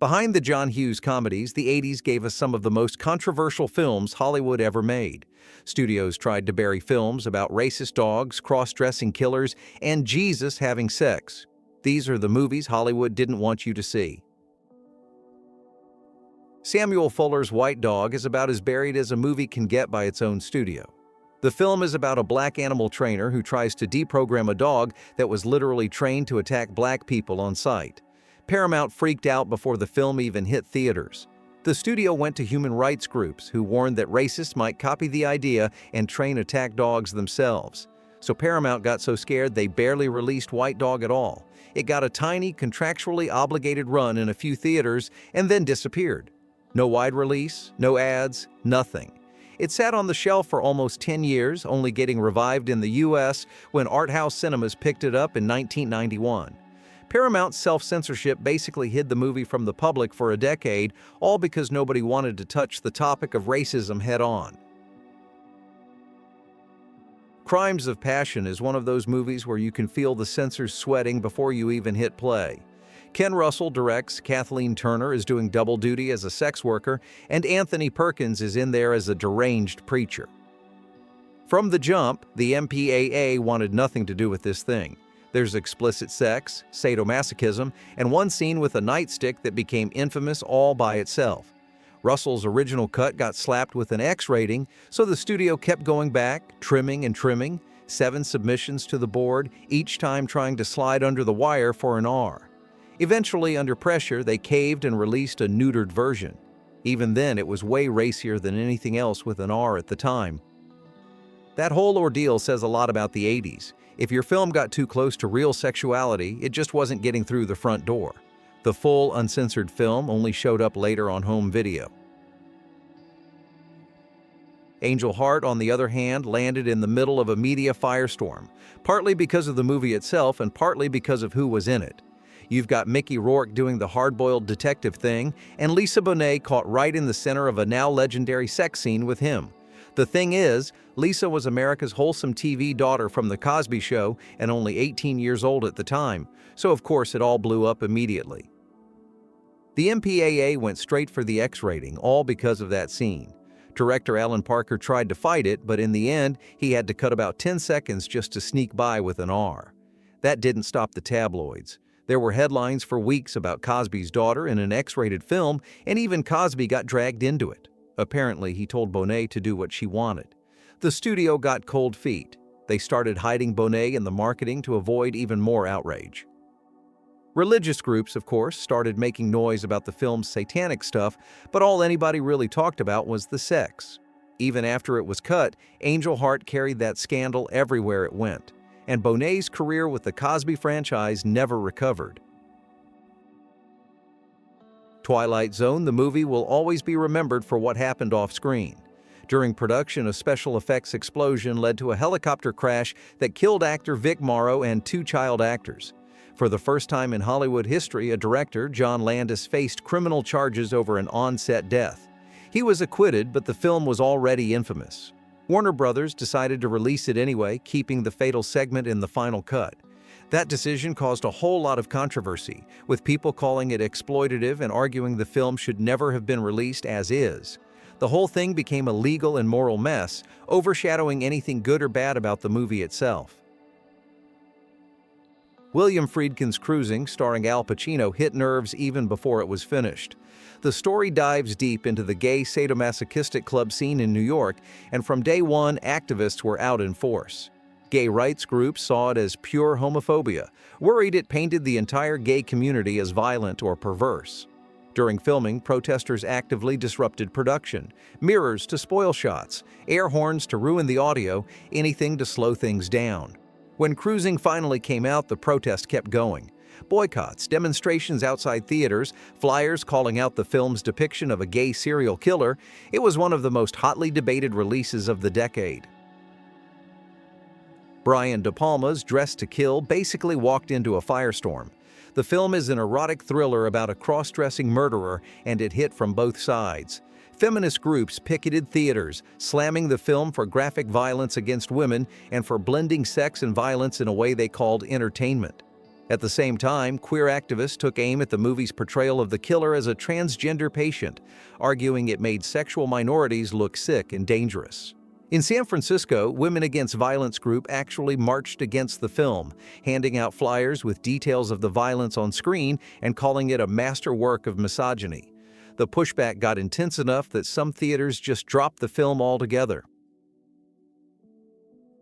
Behind the John Hughes comedies, the 80s gave us some of the most controversial films Hollywood ever made. Studios tried to bury films about racist dogs, cross-dressing killers, and Jesus having sex. These are the movies Hollywood didn't want you to see. Samuel Fuller's White Dog is about as buried as a movie can get by its own studio. The film is about a black animal trainer who tries to deprogram a dog that was literally trained to attack black people on sight. Paramount freaked out before the film even hit theaters. The studio went to human rights groups who warned that racists might copy the idea and train attack dogs themselves. So Paramount got so scared they barely released White Dog at all. It got a tiny, contractually obligated run in a few theaters and then disappeared. No wide release, no ads, nothing. It sat on the shelf for almost 10 years, only getting revived in the US when art house cinemas picked it up in 1991. Paramount's self-censorship basically hid the movie from the public for a decade, all because nobody wanted to touch the topic of racism head-on. Crimes of Passion is one of those movies where you can feel the censors sweating before you even hit play. Ken Russell directs, Kathleen Turner is doing double duty as a sex worker, and Anthony Perkins is in there as a deranged preacher. From the jump, the MPAA wanted nothing to do with this thing. There's explicit sex, sadomasochism, and one scene with a nightstick that became infamous all by itself. Russell's original cut got slapped with an X rating, so the studio kept going back, trimming and trimming, 7 submissions to the board, each time trying to slide under the wire for an R. Eventually, under pressure, they caved and released a neutered version. Even then, it was way racier than anything else with an R at the time. That whole ordeal says a lot about the 80s. If your film got too close to real sexuality, it just wasn't getting through the front door. The full, uncensored film only showed up later on home video. Angel Heart, on the other hand, landed in the middle of a media firestorm, partly because of the movie itself and partly because of who was in it. You've got Mickey Rourke doing the hard-boiled detective thing, and Lisa Bonet caught right in the center of a now legendary sex scene with him. The thing is, Lisa was America's wholesome TV daughter from The Cosby Show and only 18 years old at the time, so of course it all blew up immediately. The MPAA went straight for the X rating, all because of that scene. Director Alan Parker tried to fight it, but in the end, he had to cut about 10 seconds just to sneak by with an R. That didn't stop the tabloids. There were headlines for weeks about Cosby's daughter in an X-rated film, and even Cosby got dragged into it. Apparently, he told Bonet to do what she wanted. The studio got cold feet. They started hiding Bonet in the marketing to avoid even more outrage. Religious groups, of course, started making noise about the film's satanic stuff, but all anybody really talked about was the sex. Even after it was cut, Angel Heart carried that scandal everywhere it went. And Bonet's career with the Cosby franchise never recovered. Twilight Zone, the movie, will always be remembered for what happened off-screen. During production, a special effects explosion led to a helicopter crash that killed actor Vic Morrow and 2 child actors. For the first time in Hollywood history, a director, John Landis, faced criminal charges over an on-set death. He was acquitted, but the film was already infamous. Warner Brothers decided to release it anyway, keeping the fatal segment in the final cut. That decision caused a whole lot of controversy, with people calling it exploitative and arguing the film should never have been released as is. The whole thing became a legal and moral mess, overshadowing anything good or bad about the movie itself. William Friedkin's Cruising, starring Al Pacino, hit nerves even before it was finished. The story dives deep into the gay sadomasochistic club scene in New York, and from day one, activists were out in force. Gay rights groups saw it as pure homophobia, worried it painted the entire gay community as violent or perverse. During filming, protesters actively disrupted production, mirrors to spoil shots, air horns to ruin the audio, anything to slow things down. When Cruising finally came out, the protest kept going. Boycotts, demonstrations outside theaters, flyers calling out the film's depiction of a gay serial killer. It was one of the most hotly debated releases of the decade. Brian De Palma's Dressed to Kill basically walked into a firestorm. The film is an erotic thriller about a cross-dressing murderer, and it hit from both sides. Feminist groups picketed theaters, slamming the film for graphic violence against women and for blending sex and violence in a way they called entertainment. At the same time, queer activists took aim at the movie's portrayal of the killer as a transgender patient, arguing it made sexual minorities look sick and dangerous. In San Francisco, Women Against Violence group actually marched against the film, handing out flyers with details of the violence on screen and calling it a masterwork of misogyny. The pushback got intense enough that some theaters just dropped the film altogether.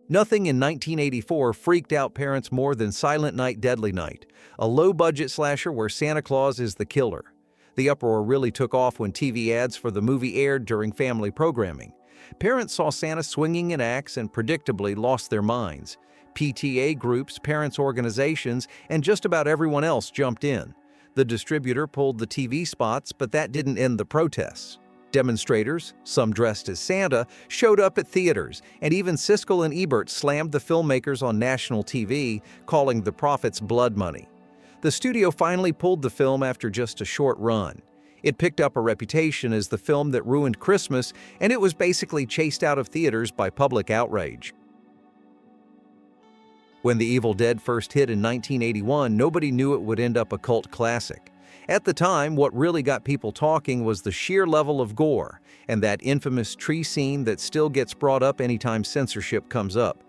Nothing in 1984 freaked out parents more than Silent Night, Deadly Night, a low-budget slasher where Santa Claus is the killer. The uproar really took off when TV ads for the movie aired during family programming. Parents saw Santa swinging an axe and predictably lost their minds. PTA groups, parents' organizations, and just about everyone else jumped in. The distributor pulled the TV spots, but that didn't end the protests. Demonstrators, some dressed as Santa, showed up at theaters, and even Siskel and Ebert slammed the filmmakers on national TV, calling the profits blood money. The studio finally pulled the film after just a short run. It picked up a reputation as the film that ruined Christmas, and it was basically chased out of theaters by public outrage. When The Evil Dead first hit in 1981, nobody knew it would end up a cult classic. At the time, what really got people talking was the sheer level of gore, and that infamous tree scene that still gets brought up anytime censorship comes up.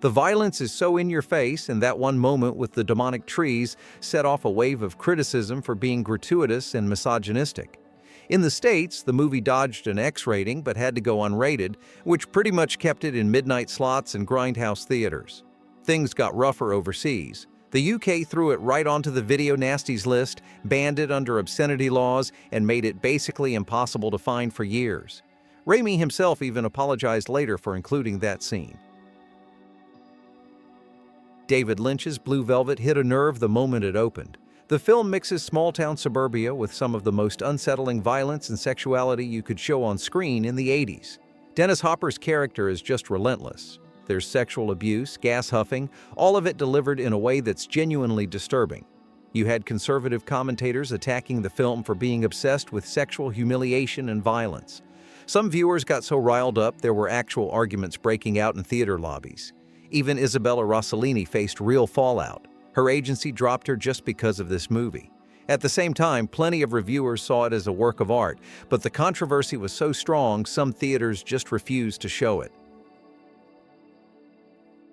The violence is so in your face, and that one moment with the demonic trees set off a wave of criticism for being gratuitous and misogynistic. In the States, the movie dodged an X rating but had to go unrated, which pretty much kept it in midnight slots and grindhouse theaters. Things got rougher overseas. The UK threw it right onto the video nasties list, banned it under obscenity laws, and made it basically impossible to find for years. Raimi himself even apologized later for including that scene. David Lynch's Blue Velvet hit a nerve the moment it opened. The film mixes small-town suburbia with some of the most unsettling violence and sexuality you could show on screen in the 80s. Dennis Hopper's character is just relentless. There's sexual abuse, gas huffing, all of it delivered in a way that's genuinely disturbing. You had conservative commentators attacking the film for being obsessed with sexual humiliation and violence. Some viewers got so riled up there were actual arguments breaking out in theater lobbies. Even Isabella Rossellini faced real fallout. Her agency dropped her just because of this movie. At the same time, plenty of reviewers saw it as a work of art, but the controversy was so strong some theaters just refused to show it.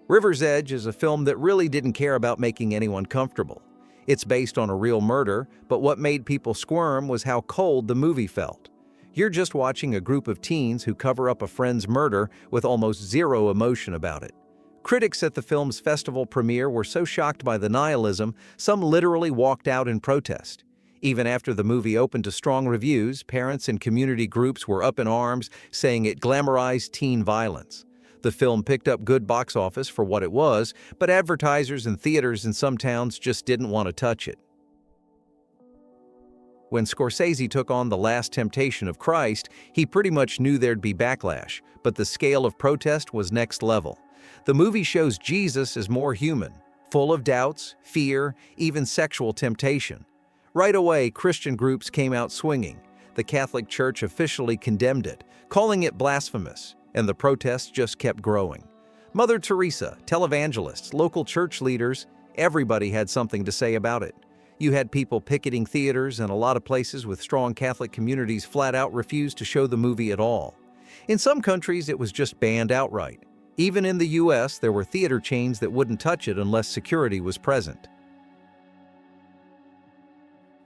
River's Edge is a film that really didn't care about making anyone comfortable. It's based on a real murder, but what made people squirm was how cold the movie felt. You're just watching a group of teens who cover up a friend's murder with almost zero emotion about it. Critics at the film's festival premiere were so shocked by the nihilism, some literally walked out in protest. Even after the movie opened to strong reviews, parents and community groups were up in arms, saying it glamorized teen violence. The film picked up good box office for what it was, but advertisers and theaters in some towns just didn't want to touch it. When Scorsese took on The Last Temptation of Christ, he pretty much knew there'd be backlash, but the scale of protest was next level. The movie shows Jesus as more human, full of doubts, fear, even sexual temptation. Right away, Christian groups came out swinging. The Catholic Church officially condemned it, calling it blasphemous, and the protests just kept growing. Mother Teresa, televangelists, local church leaders, everybody had something to say about it. You had people picketing theaters, and a lot of places with strong Catholic communities flat out refused to show the movie at all. In some countries, it was just banned outright. Even in the US, there were theater chains that wouldn't touch it unless security was present.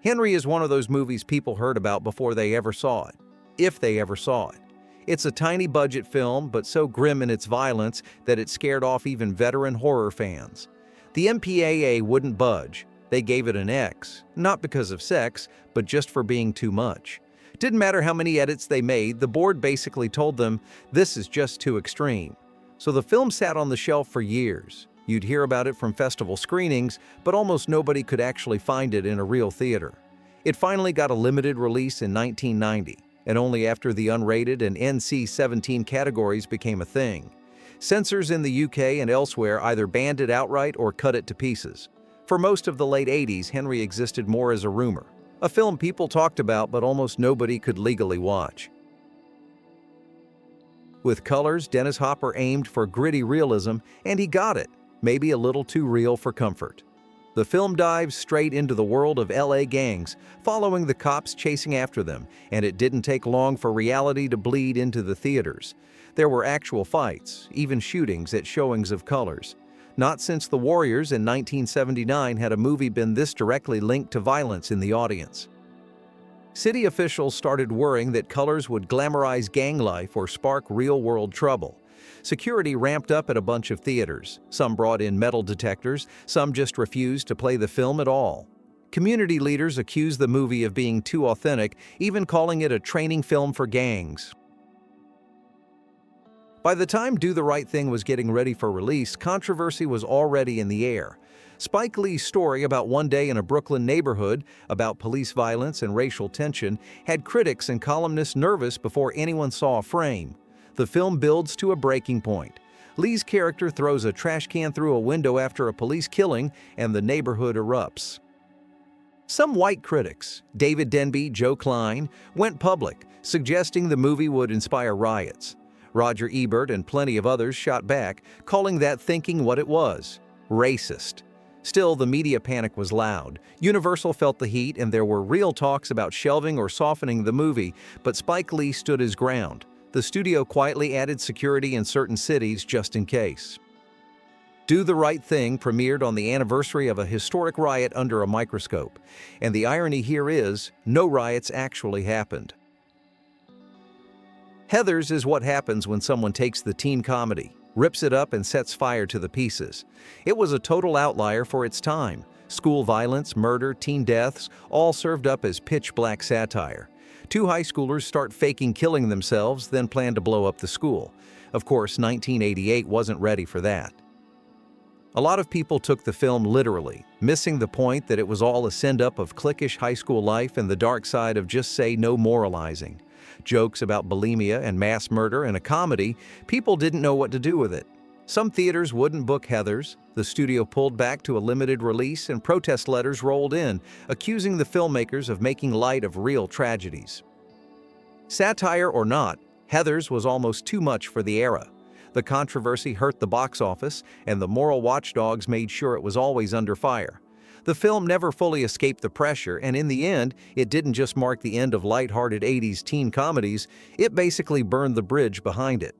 Henry is one of those movies people heard about before they ever saw it, if they ever saw it. It's a tiny budget film, but so grim in its violence that it scared off even veteran horror fans. The MPAA wouldn't budge. They gave it an X, not because of sex, but just for being too much. Didn't matter how many edits they made, the board basically told them, this is just too extreme. So the film sat on the shelf for years. You'd hear about it from festival screenings, but almost nobody could actually find it in a real theater. It finally got a limited release in 1990. And only after the unrated and NC-17 categories became a thing. Censors in the UK and elsewhere either banned it outright or cut it to pieces. For most of the late 80s, Henry existed more as a rumor, a film people talked about but almost nobody could legally watch. With colors, Dennis Hopper aimed for gritty realism, and he got it, maybe a little too real for comfort. The film dives straight into the world of LA gangs, following the cops chasing after them, and it didn't take long for reality to bleed into the theaters. There were actual fights, even shootings at showings of colors. Not since The Warriors in 1979 had a movie been this directly linked to violence in the audience. City officials started worrying that colors would glamorize gang life or spark real-world trouble. Security ramped up at a bunch of theaters. Some brought in metal detectors, some just refused to play the film at all. Community leaders accused the movie of being too authentic, even calling it a training film for gangs. By the time Do the Right Thing was getting ready for release, controversy was already in the air. Spike Lee's story about one day in a Brooklyn neighborhood, about police violence and racial tension, had critics and columnists nervous before anyone saw a frame. The film builds to a breaking point. Lee's character throws a trash can through a window after a police killing, and the neighborhood erupts. Some white critics, David Denby, Joe Klein, went public, suggesting the movie would inspire riots. Roger Ebert and plenty of others shot back, calling that thinking what it was: racist. Still, the media panic was loud. Universal felt the heat, and there were real talks about shelving or softening the movie, but Spike Lee stood his ground. The studio quietly added security in certain cities just in case. Do the Right Thing premiered on the anniversary of a historic riot under a microscope, and the irony here is, no riots actually happened. Heathers is what happens when someone takes the teen comedy, rips it up and sets fire to the pieces. It was a total outlier for its time. School violence, murder, teen deaths, all served up as pitch-black satire. Two high schoolers start faking killing themselves, then plan to blow up the school. Of course, 1988 wasn't ready for that. A lot of people took the film literally, missing the point that it was all a send-up of cliquish high school life and the dark side of just say no moralizing. Jokes about bulimia and mass murder and a comedy, people didn't know what to do with it. Some theaters wouldn't book Heathers, the studio pulled back to a limited release, and protest letters rolled in, accusing the filmmakers of making light of real tragedies. Satire or not, Heathers was almost too much for the era. The controversy hurt the box office, and the moral watchdogs made sure it was always under fire. The film never fully escaped the pressure, and in the end, it didn't just mark the end of lighthearted 80s teen comedies, it basically burned the bridge behind it.